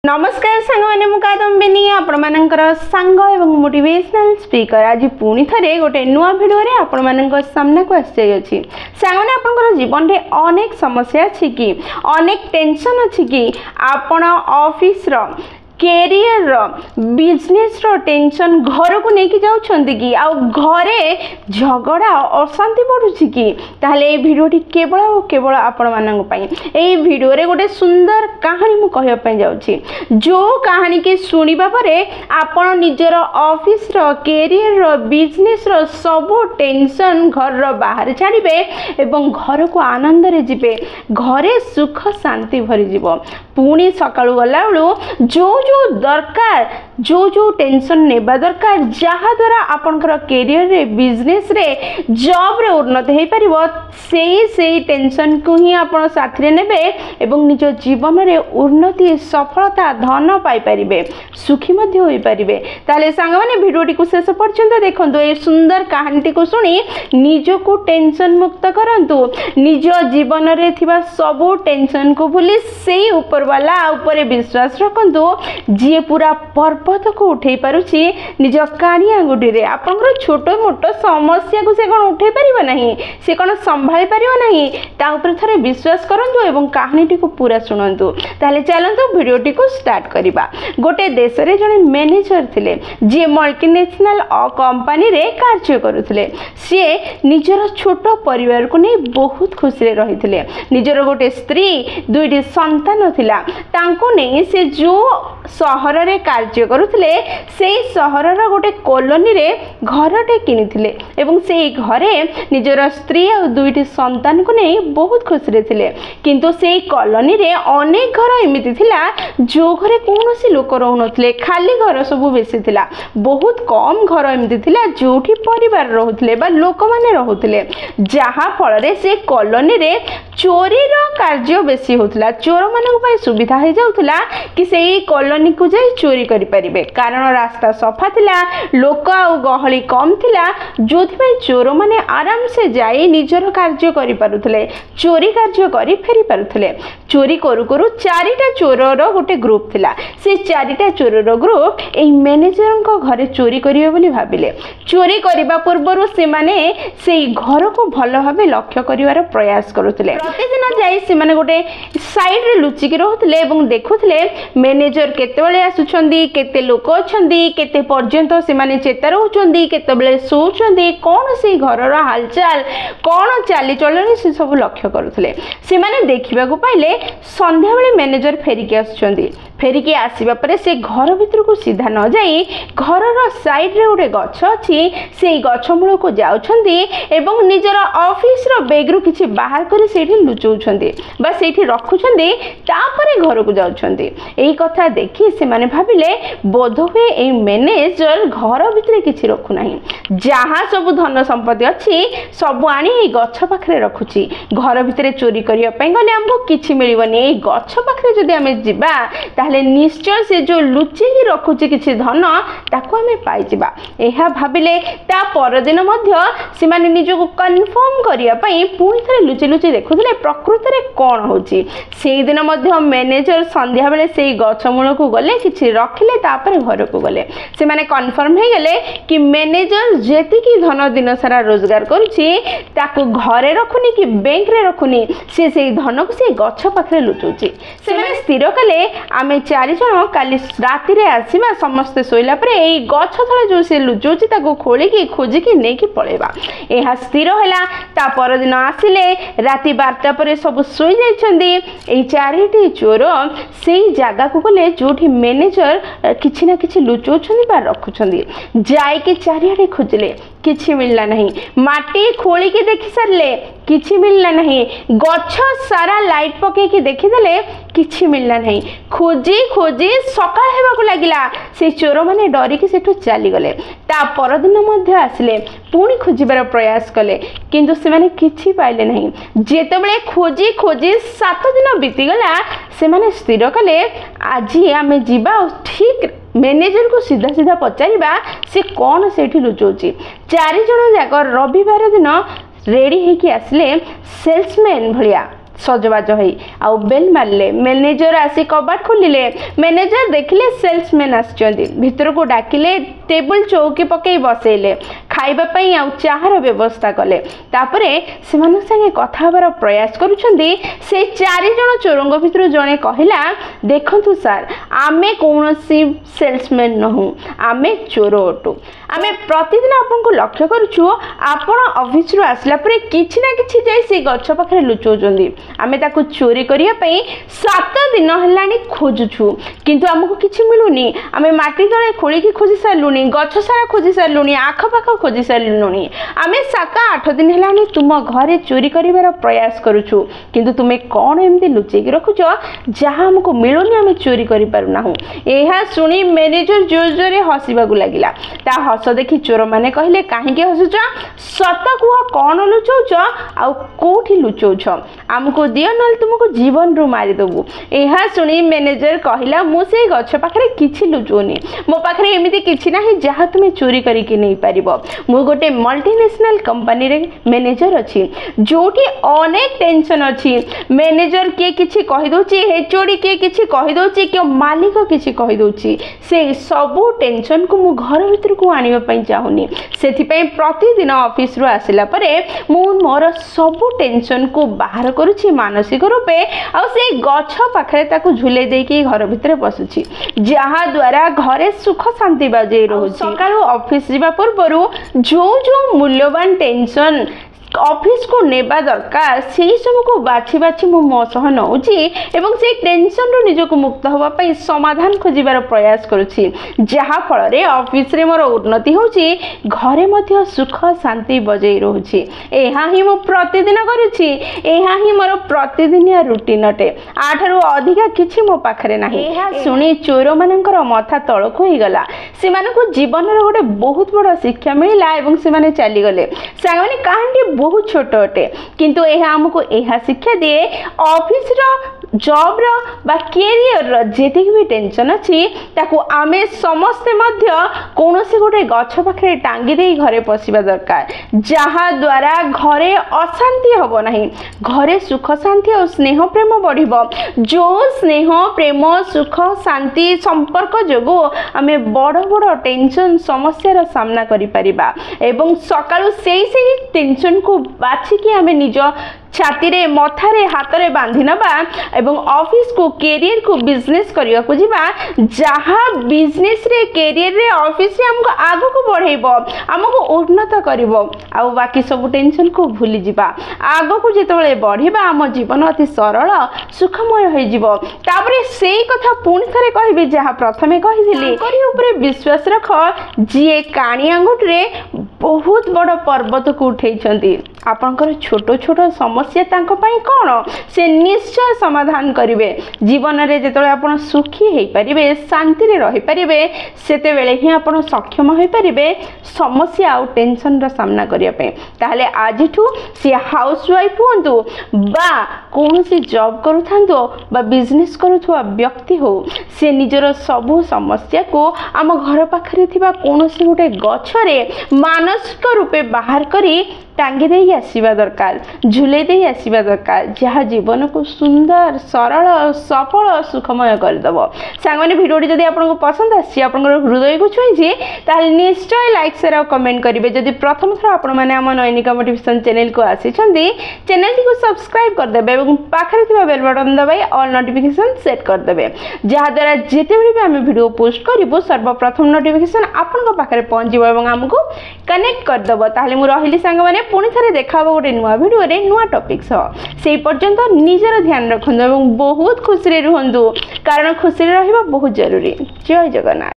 नमस्कार सांग मैंने मुकादम्बिनी आपणमानंकर सांग एवं मोटिवेशनल स्पीकर आज पुणी थे गोटे नुआ भिडियो रे आपण सामना को आसी सांग मैंने आपंकर जीवन में अनेक समस्या अच्छी कि अनेक टेंशन अच्छी कि आपण ऑफिस रो कैरियर बिजनेस रो टेंशन घर को लेकिन जाऊँगी कि आ घरे झगड़ा अशांति बढ़ुची कि ताहले ए भिडियोटी केवल और केवल आपण मानक ए भिडियो रे गोटे सुंदर कहानी मु कहबा जाउची जो कहानी के सुनिबा परे आपण निजर ऑफिस रो कैरियर रो बिजनेस रो सब टेंशन घर रो बाहर छाड़िबे एवं घर को आनंद रे जिबे घरे सुख शांति भरी जीवो पुणी सकाळु गला बेलू जो दरकार जो टेंशन नेबा दरकार जहा द्वारा आपनकर कैरियर रे बिजनेस रे जॉब रे उन्नति हो पारिबो से टेंशन को ही आपण साथ रे नेबे एवं निज जीवन रे उन्नति सफलता धन पाई परिबे सुखी मध्य होई परिबे ताले संग माने वीडियोटी को शेष पर्यंत देखंतु ए सुंदर कहानीटी को सुनी निज को टेंशन मुक्त करंतु निज जीवन रे थिबा सब टेंशन को भूली सेही ऊपर वाला ऊपर विश्वास रखंतु जी पूरा पर्वत को उठे पारुछि निज कानी आंगुठी रे आपनकर छोट मोट समस्या को से कोन उठे परिबो नहीं से कोन संभाली परिबो नहीं ता ऊपर थरे विश्वास करंतु एवं कहानीटी को पूरा सुनंतु ताले चलंतु वीडियोटी को स्टार्ट करिबा गोटे देश रे जने मैनेजर थिले जे मल्टीनेशनल कंपनी रे कार्य करुथिले से निजर छोट परिवार को नै बहुत खुशी रे रहिथिले निजर गोटे स्त्री दुईटी संतान थिला तांको नै से जो सहर रे कार्य करुथिले से सहर रो गोटे कॉलोनी रे घरटे किनिथिले एवं से घरे निजर स्त्री और दुईटी संतान को नै बहुत खुशी रे थिले किंतु से कॉलोनी रे अनेक घर एमिति थिला जो घरे कोनोसी लोक रहउनथले खाली घर सब बेसी थिला बहुत कम घर एमिति थिला जोठी परिवार रहउथले बा लोक माने रहउथले जहा फल रे से कॉलोनी रे चोरी रो कार्य बेसी होथला चोर मानक पय सुविधा हो जाउथला कि सेही कॉलोनी को जाई चोरी करि परिबे कारण रास्ता सफा थिला लोक आ गहली कम थिला जोथि पय चोर माने आराम से जाई निजर कार्य करि पारुथले चोरी कार्य करि फेरी पारुथले चोरी करू करू चारिटा चोर रो गोटे ग्रुप थिला से चारिटा चोर रो ग्रुप एई मैनेजर को घरे चोरी करिवे बोली भाबिले चोरी करिबा पूर्वरु से माने सेई घर को भलो भाबे लक्ष्य करिवार प्रयास करुथले प्रतिदिन जाई से माने गोटे साइड रे लुचि के रहउथले एवं देखुथले मैनेजर केते बेले आसुछंदी केते लोक अछंदी केते पर्यंत से माने चेता रहउछंदी केते बेले सोउछंदी कोन से घर रो हालचाल कोन चाली चलनी से सब लक्ष्य करुथले से माने देखिबा को पाइले संध्या बेले मैनेजर फेरी के आसुछंदी फेरी के आसीबा परे से घर भीतर को सीधा न जाई घर रो साइड रे गोटे गछ अछि से गछ मूल को जाउछंदी एवं निजर ऑफिस रो बैग रो किछि बाहर करी सेठी लुचौछंदी बा सेठी रखुछंदी तापरे घर को जाउछंदी एही कथा देखि से माने भाबिले बोध हुए ए मैनेजर घर भीतर किछि रखु नाही जहा सब धन संपत्ति अछि सब आनी ए गछ पाखरे रखुछि घर भीतर चोरी करिया पय गले हमको किछि मिलिबनी ए गछ पाखरे जदि हमें जिबा ताहले निश्चय से जो लुचि रखुछि किछि धन ताको हमें पाई जिबा एहा भाबिले ता परदिन मध्य से माने निजको कन्फर्म करिया पय पुणी थरे लुचि लुचि देखुथले प्रकृति रे कोन होछि सेही दिन मध्य मैनेजर संध्या बेले सेही गछ मूल को गले किछि रखिले तापर घर को गले से माने कन्फर्म हे गेले कि मैनेजर जेति की धन दिन सारा रोजगार करूछि ताको घरे रखुनी कि बैंक रे रखुनी से सेही धन को से गछ पाखरे लुचुछि से माने स्थिर कले आमे चारि जण काली राति रे आसीबा समस्त सोइला परे एई गछ थळे जो से लुचुछि ताको खोली की खोजी की नै की पळेबा एहा स्थिर हैला ता पर दिन आसिले राति 12टा परे सब सोई जाइछंदी एई चारिटी चोर सेई जागा को गले जोठी मैनेजर किछि ना किछि लुचौछंदी बा रखुछंदी जाई के चारियाडे खोजले किछि मिलला नहीं माटी खोली के देखि सरले किछि मिलला नहीं गछ सारा लाइट पके के देखि देले किछि मिलला नहीं खोजी खोजी सकाळ हेबा को लागिला से चोर माने डरी के सेठो चली गले ता पर दिन मध्य आसिले पुणी खोजिबार प्रयास कले किंतु से माने किछि पाइले नहीं जेतेबेले खोजी खोजी 7 दिन बीती गला से माने स्थिर कले आज आमे जीबा ठीक मैनेजर को सीधा सीधा पचारिबा से कौन सेठी लुचौची चारि जण जाक रविवार दिन रेडी हेकी आसले सेल्समैन भलिया सजबाज हो आउ बेल मारे मैनेजर आसी कबाट खोलिले मैनेजर देखिले सेल्समैन आसर को डाकिले टेबल चौकी पकई बसैले खाइबापी आउ चाहार व्यवस्था कले तापरे से संगे कथा हबार प्रयास करुछंदी से 4 जण चोरंग भितर जणे कहिला देखंतु सार आमे कोनोसी सेल्समैन नहु आमे चोर अटु आमे प्रतिदिन आपन को लक्ष्य करूछु आपण ऑफिस रु आसला परे किछि ना किछि जाई से गच्छ पाखरे लुचौजंदी आमे ताकू चोरी करिया पई 7 दिन हलानी खोजुछु किंतु हमको किछि मिलुनी आमे माटी तळे खोली की खोजी सारलुनी गच्छ सारा खोजी सारलुनी आख पाख खोजी सारलुनी आमे 7-8 दिन हलानी तुम घरे चोरी करिवार प्रयास करूछु किंतु तुमे कोन एमती लुचै की रखुछो जहा हमको मिलुनी आमे चोरी करि पारु नाहु एहा सुनी मैनेजर जोर जोरे हसिबा गु लागिला ता हस देखि चोर माने कहिले काहे के हसुछ सत कुह कोन लुचौछ आ कोठी लुचौछ हमको दियो नल तुमको जीवन रु मारि दबु एहा सुनी मैनेजर कहिला मु से गच्छ पाखरे किछि लुचोनी मो पाखरे एमिति किछि नाही जहा तुमे चोरी करि के नै पारिबो मु गोटे मल्टीनेशनल कंपनी रे मैनेजर अछि जोटी अनेक टेंशन अछि मैनेजर के किछि कहि दोछि हेचोडी के किछि कहि दोछि के मालिक किछि कहि दोछि से सब टेंशन को मु घर भीतर को आनिबा पई चाहुनी सेथि पई प्रतिदिन ऑफिस रु आसिला परे मु मोर सब टेंशन को बाहर करूछि मानसिक रूपे आ से गच्छ पाखरे ताकू झुले दे के घर भीतर बसुछि जहा द्वारा घरे सुख शांति बाजै रहउछि सकाळो ऑफिस जिबा पूर्वरु जो मूल्यवान टेंशन ऑफिस को नेबा दरकार से सब को बाछि बाछि मो सह नउछि एवं से टेंशन रो निज को मुक्त होबा पई समाधान खोजिबार प्रयास करूछि जहा फल रे ऑफिस रे मोर उन्नति होछि घरे मध्ये सुख शांति बजै रहउछि एहा ही मो प्रतिदिन करूछि एहा ही मोर प्रतिदिनिया रूटीन अटे आठारु अधिका किछि मो पाखरे नाही एहा सुनी चोर मानकर मथा तळक होई गला से मानको जीवन रो गोटे बहुत बड़ शिक्षा मिलिला एवं से माने चली गले सांगमाने कहानी बहुत छोट अटे किंतु एहा हमको एहा शिक्षा दिए ऑफिस रो जॉब रो बा कैरियर रो जेतिक भी टेंशन अछि ताकू आमे समस्त मध्य कोनोसी गोटे गच्छ पाखरे टांगी देई घरे पसिबा दरकार जहा द्वारा घरे अशांति होबो नाही घरे सुख शांति और स्नेह प्रेम बढ़िबो जो स्नेह प्रेम सुख शांति संपर्क जोगो आमे बड़ बड़ टेंशन समस्या रो सामना करि परिबा एवं सकाळु सेई टेंशन को बाछि कि आमे निज छाती रे मथारे हाथ रे बांधी नबा एवं ऑफिस को कैरियर को बिजनेस करिया को जिबा जहा बिजनेस रे कैरियर रे ऑफिस रे हमको आगो को बढ़ेबो हमको उन्नत करिवो आ बाकी सब टेंशन को भूली जिबा आगो को जेतबेले बढ़िबा हम जीवन अति सरल सुखमय होई जिवो तापरे सेई कथा पुणी थरे कहबे जहा प्रथमे कहिदिली करी ऊपर विश्वास रख जे कानी अंगुट रे बहुत बड़ पर्वत को उठैछंती आपनकर छोट छोट समस्या तांको पई कोन से निश्चय समाधान करिवे जीवन रे जेतले आपण सुखी हेई परिबे शांति रे रहि परिबे सेते बेले ही आपण सक्षम होई परिबे समस्या आ टेंशन रो सामना करिया पे ताहले आजिठू से हाउसवाइफ होंतु बा कोनोसी जॉब करूथांतो बा बिजनेस करूथुवा व्यक्ति हो से निजरो सब समस्या को आम घर पाखरे थिबा कोनोसी गोटे गछरे मानसिक रूपे बाहर करी टांगी दे आसवा दरकार झुले दे आसवा दरकार जहाँ जीवन को सुंदर सरल सफल सुखमय करदेव सांग भिडियोटी जब आपको पसंद आसी हृदय को छुई ताल निश्चय लाइक शेयर और कमेंट करेंगे जदि प्रथम थर आप नैनिका मोटिवेशन चैनल को आसी चैनल को सब्सक्राइब करदे और पाखे बेल बटन दबाई ऑल नोटिफिकेशन सेट करदे जहाद्वारा जिते भी आम वीडियो पोस्ट करूँ सर्वप्रथम नोटिफिकेशन आपन पाखे पहुँचो और आमको कनेक्ट करदेव ताहले मु रहिली सांग माने पुणी थे देखा गोटे नुआ भिडियो रे नुआ टॉपिक से पर्यंत निजर ध्यान रखु बहुत खुशी रुहतु कारण खुशी रहिबा बहुत जरूरी। जय जगन्नाथ।